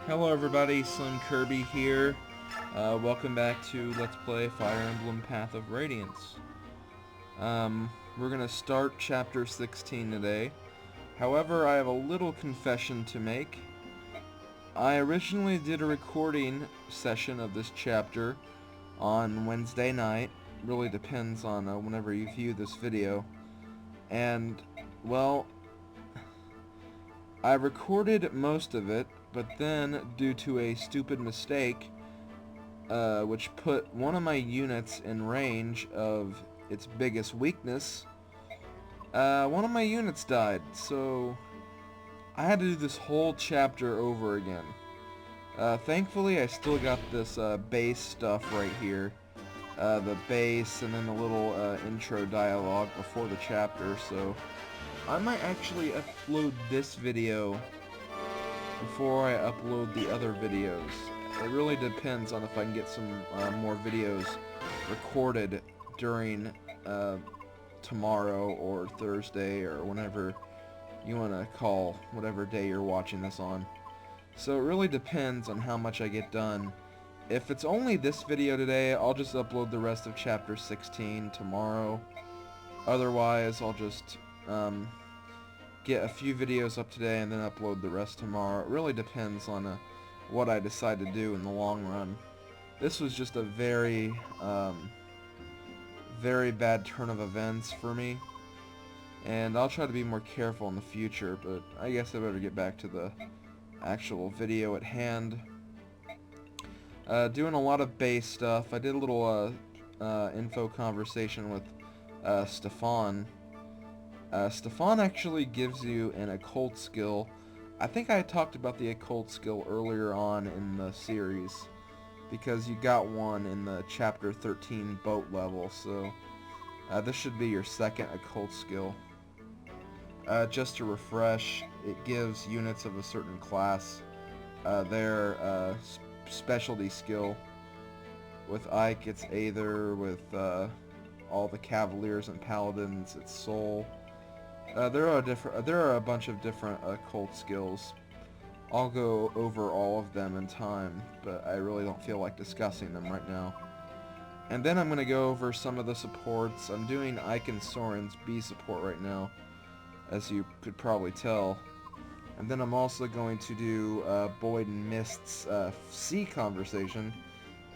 Hello everybody, SlimKirby here. Welcome back to Let's Play Fire Emblem Path of Radiance. We're going to start Chapter 16 today. However, I have a little confession to make. I originally did a recording session of this chapter on Wednesday night. Really depends on whenever you view this video. And, well, I recorded most of it, but then, due to a stupid mistake, which put one of my units in range of its biggest weakness, one of my units died, so I had to do this whole chapter over again. Thankfully, I still got this base stuff right here, the base and then the little intro dialogue before the chapter, so I might actually upload this video before I upload the other videos. It really depends on if I can get some more videos recorded during tomorrow or Thursday or whenever you want to call whatever day you're watching this on. So it really depends on how much I get done. If it's only this video today, I'll just upload the rest of Chapter 16 tomorrow. Otherwise, I'll just get a few videos up today and then upload the rest tomorrow. It really depends on what I decide to do in the long run. This was just a very bad turn of events for me, and I'll try to be more careful in the future, but I guess I better get back to the actual video at hand. Doing a lot of base stuff. I did a little info conversation with Stefan. Stefan actually gives you an occult skill. I think I talked about the occult skill earlier on in the series, because you got one in the Chapter 13 boat level, so this should be your second occult skill. Just to refresh, it gives units of a certain class their specialty skill. With Ike, it's Aether. With all the Cavaliers and Paladins, it's Soul. There are a bunch of different occult skills. I'll go over all of them in time, but I really don't feel like discussing them right now. And then I'm going to go over some of the supports. I'm doing Ike and Soren's B support right now, as you could probably tell. And then I'm also going to do Boyd and Mist's C conversation,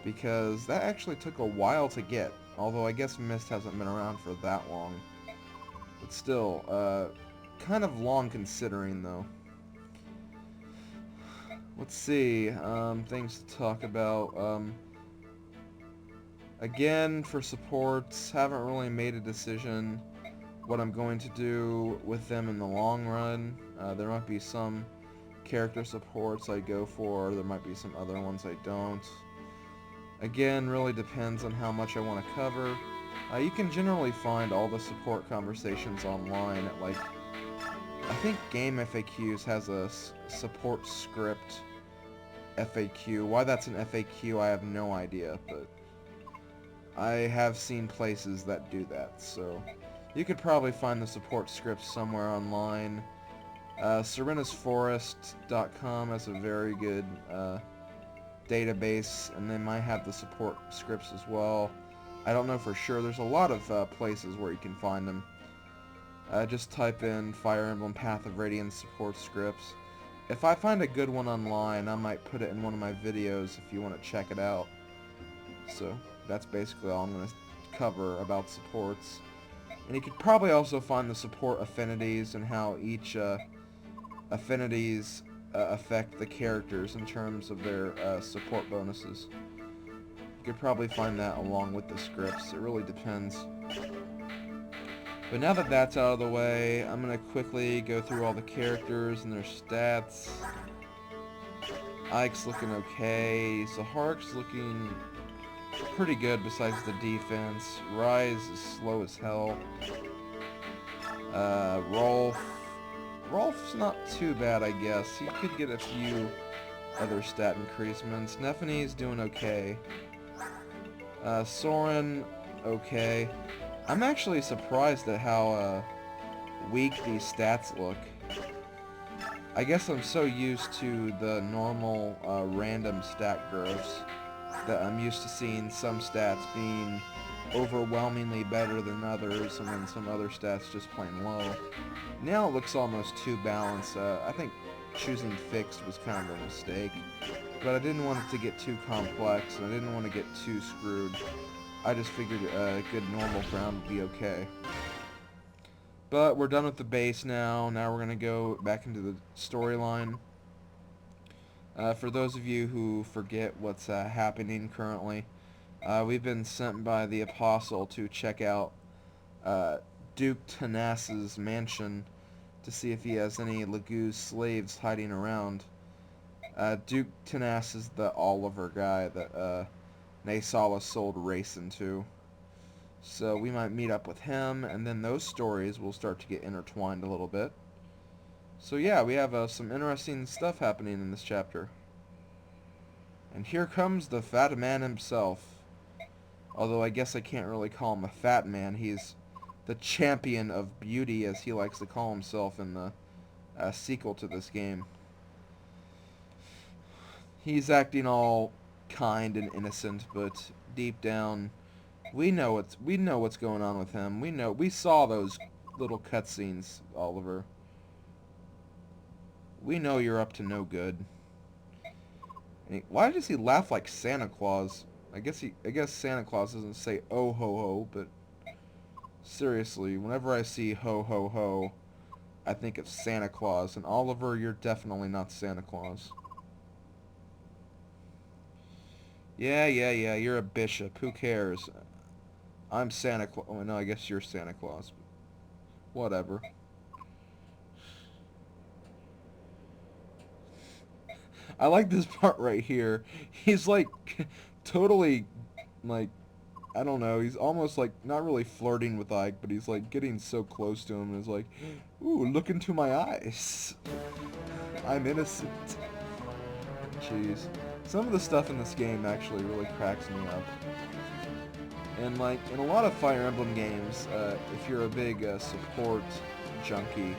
because that actually took a while to get, although I guess Mist hasn't been around for that long. But still, kind of long considering, though. Let's see, things to talk about. Again, for supports, haven't really made a decision what I'm going to do with them in the long run. There might be some character supports I go for, there might be some other ones I don't. Again, really depends on how much I want to cover. You can generally find all the support conversations online at, like, I think Game FAQs has a support script FAQ. Why that's an FAQ, I have no idea, but I have seen places that do that, so you could probably find the support scripts somewhere online. SerenusForest.com has a very good database, and they might have the support scripts as well. I don't know for sure. There's a lot of places where you can find them. Just type in Fire Emblem Path of Radiance support scripts. If I find a good one online, I might put it in one of my videos if you want to check it out. So that's basically all I'm going to cover about supports. And you could probably also find the support affinities and how each affinities affect the characters in terms of their support bonuses. You could probably find that along with the scripts. It really depends. But now that that's out of the way, I'm going to quickly go through all the characters and their stats. Ike's looking okay. Zahark's looking pretty good besides the defense. Rise is slow as hell. Rolf's not too bad, I guess. He could get a few other stat increasements. Nephene's doing okay. Soren, okay. I'm actually surprised at how weak these stats look. I guess I'm so used to the normal random stat growths that I'm used to seeing some stats being overwhelmingly better than others, and then some other stats just plain low. Now it looks almost too balanced. I think choosing fixed was kind of a mistake, but I didn't want it to get too complex, and I didn't want to get too screwed. I just figured a good normal ground would be okay. But we're done with the base now. Now we're going to go back into the storyline. For those of you who forget what's happening currently, we've been sent by the Apostle to check out Duke Tanas's mansion to see if he has any Laguz slaves hiding around. Duke Tanas is the Oliver guy that Naysala sold Racing to. So we might meet up with him, and then those stories will start to get intertwined a little bit. So yeah, we have some interesting stuff happening in this chapter. And here comes the fat man himself. Although I guess I can't really call him a fat man. He's the champion of beauty, as he likes to call himself in the sequel to this game. He's acting all kind and innocent, but deep down, we know what's going on with him. We saw those little cutscenes, Oliver. We know you're up to no good. And why does he laugh like Santa Claus? I guess Santa Claus doesn't say oh ho ho, but seriously, whenever I see ho ho ho, I think of Santa Claus. And Oliver, you're definitely not Santa Claus. Yeah, you're a bishop. Who cares? I'm Santa Claus. Oh, no, I guess you're Santa Claus. Whatever. I like this part right here. He's like totally like, I don't know, he's almost like not really flirting with Ike, but he's like getting so close to him and is like, ooh, look into my eyes. I'm innocent. Jeez. Some of the stuff in this game actually really cracks me up. And like in a lot of Fire Emblem games, if you're a big support junkie,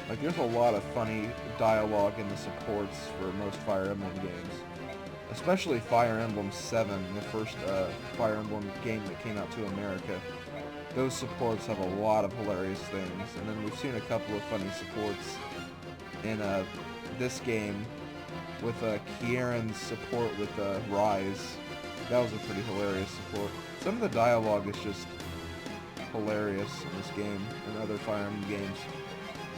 like there's a lot of funny dialogue in the supports for most Fire Emblem games. Especially Fire Emblem 7, the first Fire Emblem game that came out to America. Those supports have a lot of hilarious things. And then we've seen a couple of funny supports in this game with Kieran's support with Rise. That was a pretty hilarious support. Some of the dialogue is just hilarious in this game and other Fire Emblem games.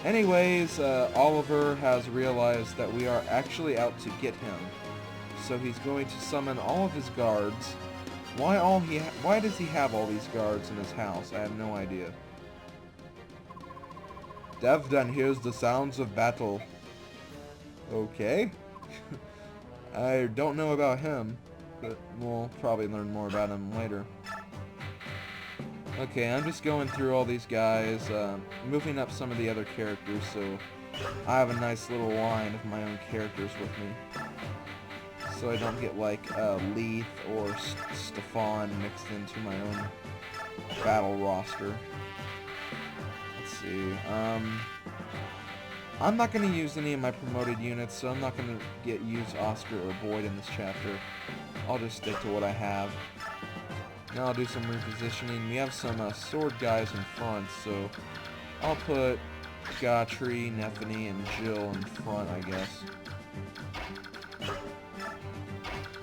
Anyways, Oliver has realized that we are actually out to get him. So he's going to summon all of his guards. Why does he have all these guards in his house? I have no idea. Devdan hears the sounds of battle. Okay. I don't know about him, but we'll probably learn more about him later. Okay, I'm just going through all these guys, moving up some of the other characters, so I have a nice little line of my own characters with me. So I don't get like Leith or Stefan mixed into my own battle roster. Let's see. I'm not going to use any of my promoted units, so I'm not going to use Oscar or Boyd in this chapter. I'll just stick to what I have. Now I'll do some repositioning. We have some sword guys in front, so I'll put Gotri, Nephany, and Jill in front, I guess.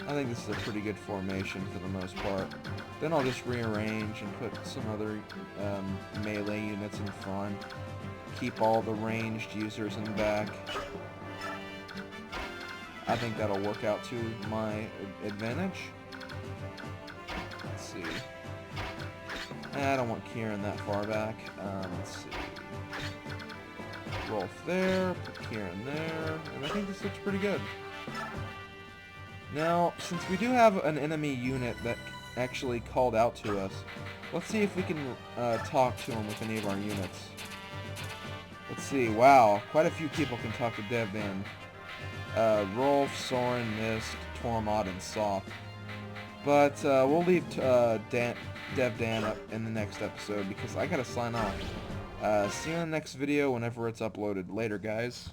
I think this is a pretty good formation for the most part. Then I'll just rearrange and put some other melee units in front. Keep all the ranged users in the back. I think that'll work out to my advantage. Let's see. I don't want Kieran that far back. Let's see. Rolf there, put Kieran there, and I think this looks pretty good. Now, since we do have an enemy unit that actually called out to us, let's see if we can talk to him with any of our units. Let's see, wow, quite a few people can talk to Devdan. Rolf, Soren, Mist, Tormod, and Soth. But we'll leave Devdan up in the next episode because I gotta sign off. See you in the next video whenever it's uploaded. Later, guys.